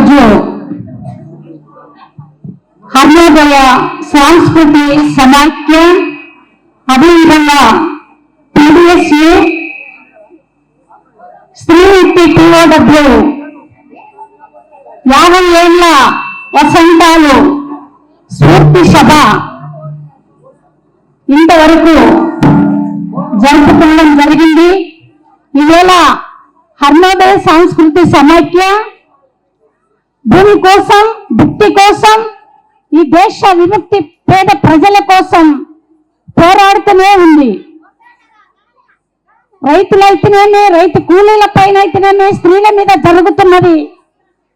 ఈరోజు అరుణోదయ సంస్కృతి సమాఖ్య అదేవిధంగా PDSA స్త్రీశక్తి POW 50 ఏళ్ల వసంతాలు స్ఫూర్తి సభ ఇంతవరకు జరుపుకోవడం జరిగింది. ఈవేళ అరుణోదయ సంస్కృతి సమాఖ్య భూమి కోసం, భక్తి కోసం, ఈ దేశ విముక్తి పేద ప్రజల కోసం పోరాడుతూనే ఉంది. రైతులైతేనేమి, రైతు కూలీల పైన అయితేనేమి, స్త్రీల మీద జరుగుతున్నది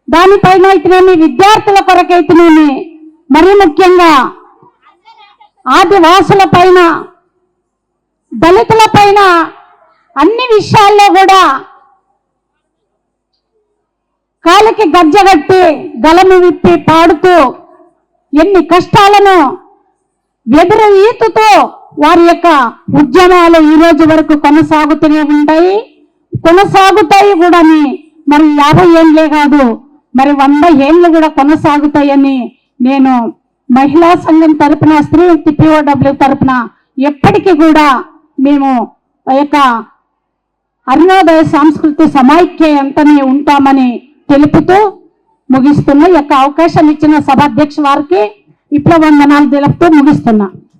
దానిపైన అయితేనేమి, విద్యార్థుల కొరకైతేనేమి, మరీ ముఖ్యంగా ఆదివాసుల పైన, దళితుల పైన అన్ని విషయాల్లో కూడా కాలికి గజ్జగట్టి గలము విప్పి పాడుతూ ఎన్ని కష్టాలను ఎదురు ఈతుతో వారి యొక్క ఉద్యమాలు ఈ రోజు వరకు కొనసాగుతూనే కొనసాగుతాయి కూడా. మరి 50 ఏళ్ళే కాదు, మరి 100 ఏళ్ళు కూడా కొనసాగుతాయని నేను మహిళా సంఘం తరపున, స్త్రీశక్తి POW తరపున ఎప్పటికీ కూడా మేము ఆ యొక్క అరుణోదయ సంస్కృతి సమాఖ్య అంతనే ఉంటామని తెలుపుతూ ముగిస్తున్నా. ఈ యొక్క అవకాశం ఇచ్చిన సభాధ్యక్ష వారికి విప్లవ వందనాలు తెలుపుతూ ముగిస్తున్నా.